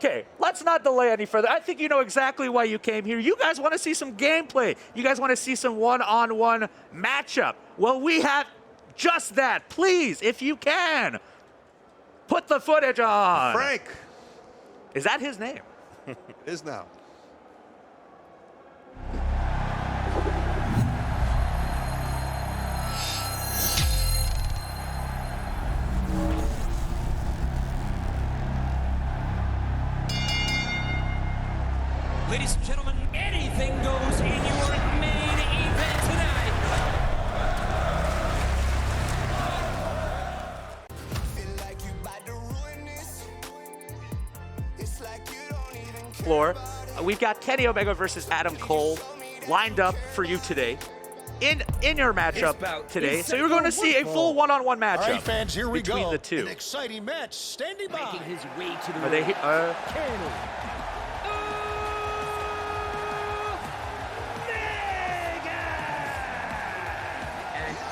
Okay, let's not delay any further. I think you know exactly why you came here. You guys want to see some gameplay. You guys want to see some one-on-one matchup. Well, we have just that. Please, if you can, put the footage on. Frank. Is that his name? It is now. Ladies and gentlemen, anything goes in your main event tonight. Floor. We've got Kenny Omega versus Adam Cole lined up for you today in your matchup today. So you're going to see a full one-on-one matchup. All right, fans, here we between go. the two. An exciting match standing by. Making his way to the Are they? Kenny.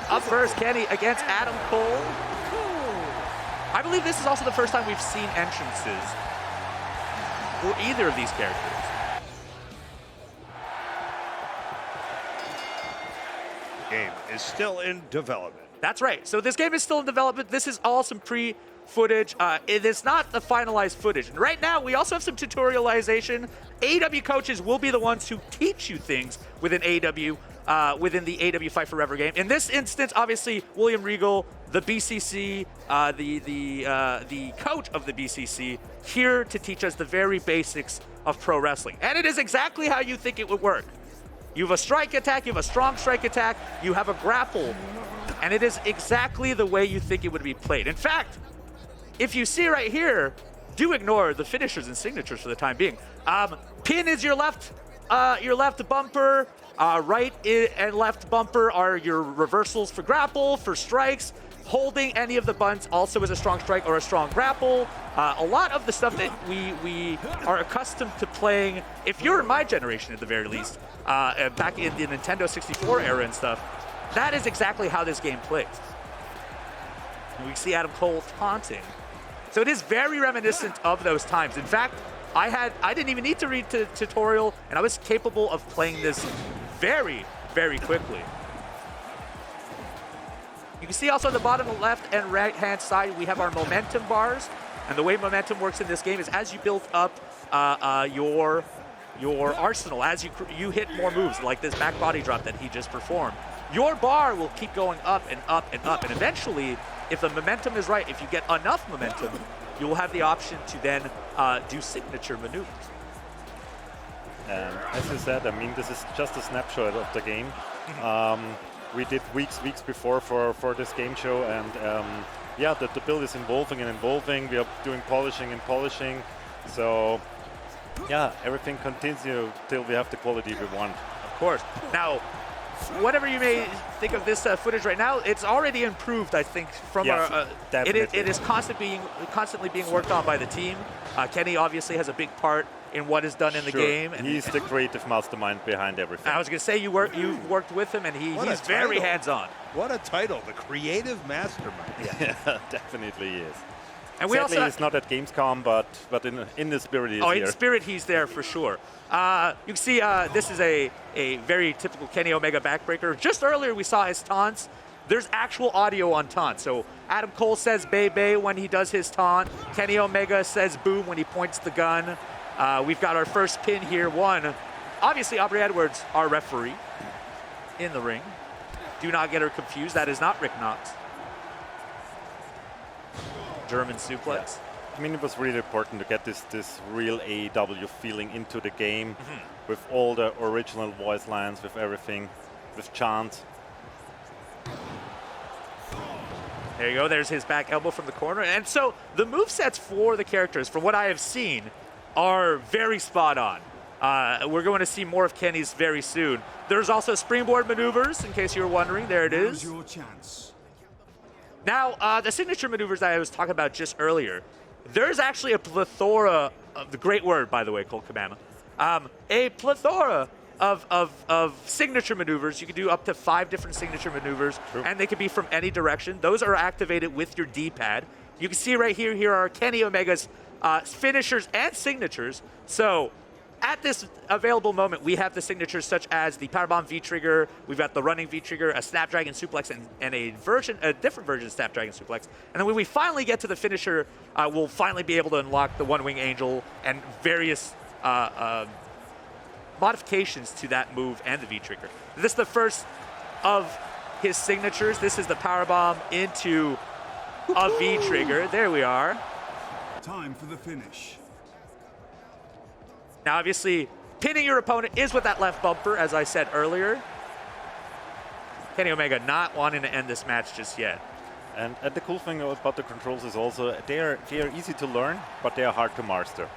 Up first, Kenny against Adam Cole. I believe this is also the first time we've seen entrances for either of these characters. Game is still in development. That's right. So this game is still in development. This is all some pre-footage. It is not the finalized footage. And right now, we also have some tutorialization. AEW coaches will be the ones who teach you things within AEW. Within the AEW Fight Forever game. In this instance, obviously, William Regal, the BCC, the coach of the BCC, here to teach us the very basics of pro wrestling. And it is exactly how you think it would work. You have a strike attack, you have a strong strike attack, you have a grapple, and it is exactly the way you think it would be played. In fact, if you see right here, do ignore the finishers and signatures for the time being. Pin is your left bumper. Right and left bumper are your reversals for grapple, for strikes. Holding any of the buttons also is a strong strike or a strong grapple. A lot of the stuff that we are accustomed to playing, if you're in my generation at the very least, back in the Nintendo 64 era and stuff, that is exactly how this game plays. And we see Adam Cole taunting. So it is very reminiscent of those times. In fact, I didn't even need to read the tutorial, and I was capable of playing this very, very quickly. You can see also on the bottom left and right hand side, we have our momentum bars. And the way momentum works in this game is as you build up your arsenal, as you hit more moves, like this back body drop that he just performed, your bar will keep going up and up and up. And eventually, if the momentum is right, if you get enough momentum, you will have the option to then do signature maneuvers. As you said, I mean, this is just a snapshot of the game. We did weeks before for this game show, and yeah, the build is evolving and evolving. We are doing polishing and polishing. So yeah, everything continues till we have the quality we want. Of course. Now, whatever you may think of this footage right now, it's already improved, I think, from our... it is constantly being worked on by the team. Kenny obviously has a big part in what is done in the game. And he's the creative mastermind behind everything. I was going to say, you've worked with him, and he's very hands-on. What a title, the creative mastermind. Yeah, definitely he is. And sadly, he's not at Gamescom, but in the spirit he is here. In spirit he's there for sure. You can see this is a very typical Kenny Omega backbreaker. Just earlier we saw his taunts. There's actual audio on taunt. So Adam Cole says "bay" when he does his taunt. Kenny Omega says "boom" when he points the gun. We've got our first pin here. One, obviously Aubrey Edwards, our referee, in the ring. Do not get her confused. That is not Rick Knox. German suplex. I mean, it was really important to get this real AEW feeling into the game, with all the original voice lines, with everything, with chants. There you go. There's his back elbow from the corner. And so the movesets for the characters, from what I have seen, are very spot on. We're going to see more of Kenny's very soon. There's also springboard maneuvers, in case you were wondering. There it is. Your chance. Now, the signature maneuvers that I was talking about just earlier, there's actually a plethora of, the great word, by the way, Colt Cabana, a plethora of signature maneuvers. You can do up to 5 different signature maneuvers, and they can be from any direction. Those are activated with your D-pad. You can see right here are Kenny Omega's finishers and signatures. So at this available moment, we have the signatures such as the Powerbomb V-Trigger, we've got the running V-Trigger, a Snapdragon Suplex, and a different version of Snapdragon Suplex. And then when we finally get to the finisher, we'll finally be able to unlock the One Wing Angel and various modifications to that move and the V-Trigger. This is the first of his signatures. This is the Powerbomb into a V-Trigger. There we are. Time for the finish. Now, obviously, pinning your opponent is with that left bumper, as I said earlier. Kenny Omega not wanting to end this match just yet. And the cool thing about the controls is also they are easy to learn, but they are hard to master.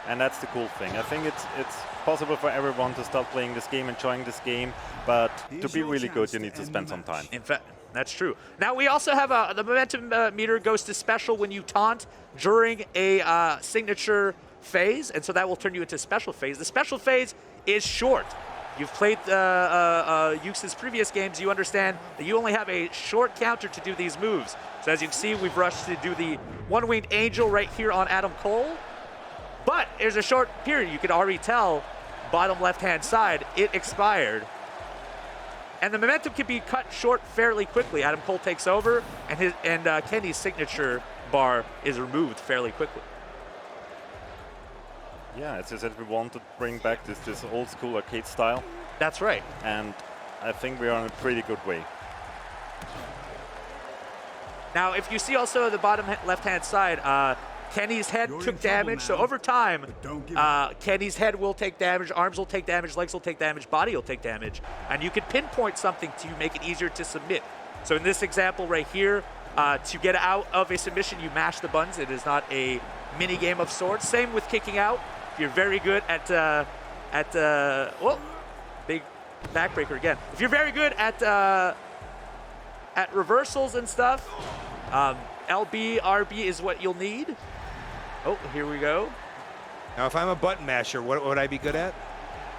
And that's the cool thing. I think it's possible for everyone to start playing this game, enjoying this game, but to be really good, you need to spend some time. In fact, that's true. Now, we also have the momentum meter goes to special when you taunt during a signature phase, and so that will turn you into special phase. The special phase is short. You've played YUKE'S previous games, you understand that you only have a short counter to do these moves. So as you can see, we've rushed to do the One-Winged Angel right here on Adam Cole. But there's a short period. You can already tell, bottom left-hand side, it expired. And the momentum can be cut short fairly quickly. Adam Cole takes over, and Kenny's signature bar is removed fairly quickly. Yeah, as I said, we want to bring back this old school arcade style. That's right. And I think we are on a pretty good way. Now, if you see also the bottom left-hand side, Kenny's head took damage. So over time, Kenny's head will take damage, arms will take damage, legs will take damage, body will take damage. And you can pinpoint something to make it easier to submit. So in this example right here, to get out of a submission, you mash the buttons. It is not a mini game of sorts. Same with kicking out. If you're very good at big backbreaker again. If you're very good at reversals and stuff, LB, RB is what you'll need. Oh, here we go. Now, if I'm a button masher, what would I be good at?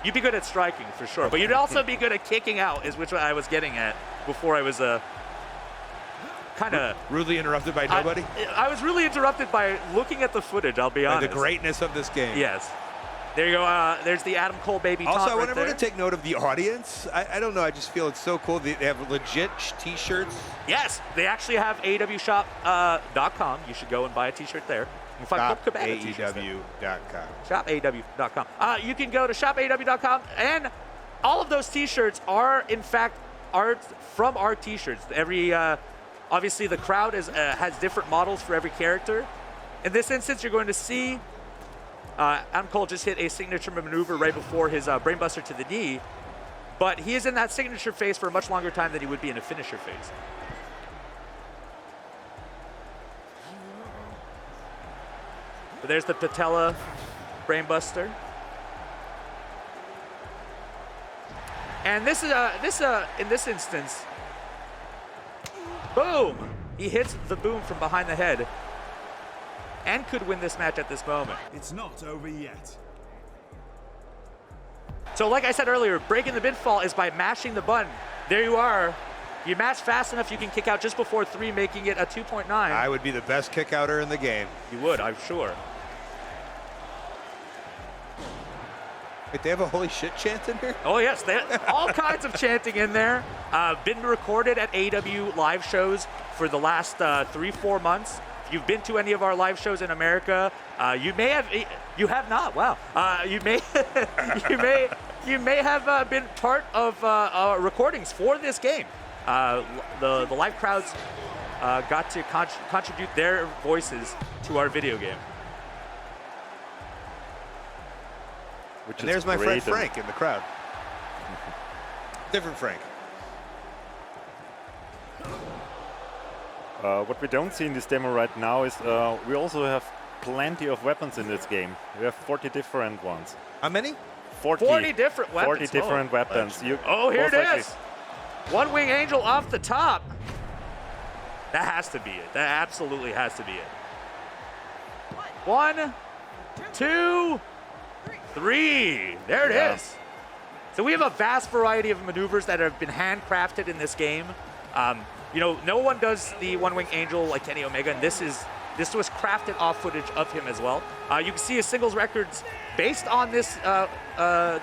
You'd be good at striking for sure, but you'd also be good at kicking out, is which I was getting at before I was kind of rudely interrupted by nobody. I was really interrupted by looking at the footage. I'll be honest. The greatness of this game. Yes. There you go. There's the Adam Cole baby. Also, taunt I want right everyone there. to take note of the audience. I don't know. I just feel it's so cool. They have legit T-shirts. Yes, they actually have AEWshop.com. You should go and buy a T-shirt there. You can find Colt Cabana t-shirts there. AEW.com. ShopAEW.com. You can go to ShopAEW.com, and all of those T-shirts are, in fact, art from our T-shirts. Every obviously, the crowd has different models for every character. In this instance, you're going to see Adam Cole just hit a signature maneuver right before his brainbuster to the knee, but he is in that signature phase for a much longer time than he would be in a finisher phase. But there's the patella brainbuster. And this is in this instance, boom! He hits the boom from behind the head and could win this match at this moment. It's not over yet. So like I said earlier, breaking the pinfall is by mashing the button. There you are. You mash fast enough, you can kick out just before 3, making it a 2.9. I would be the best kick outer in the game. You would, I'm sure. Wait, they have a holy shit chant in here? Oh yes, they all kinds of chanting in there. Been recorded at AEW live shows for the last 3-4 months. If you've been to any of our live shows in America, you have not. Wow. You may have been part of recordings for this game. The live crowds got to contribute their voices to our video game. And there's my friend Frank in the crowd. Different Frank. What we don't see in this demo right now is we also have plenty of weapons in this game. We have 40 different ones. How many? 40 different weapons. 40 different weapons. Here it is. One Wing Angel off the top. That has to be it. That absolutely has to be it. 1, 2, 3. There it is. So we have a vast variety of maneuvers that have been handcrafted in this game. You know, no one does the One Wing Angel like Kenny Omega, and this is This was crafted off footage of him as well. You can see his singles records based on this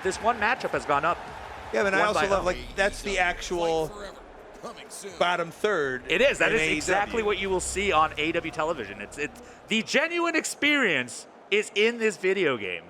this one matchup has gone up. Yeah, and I One also by love, like, that's the actual bottom third. It is. That in is exactly AEW. what you will see on AEW television. It's the genuine experience is in this video game.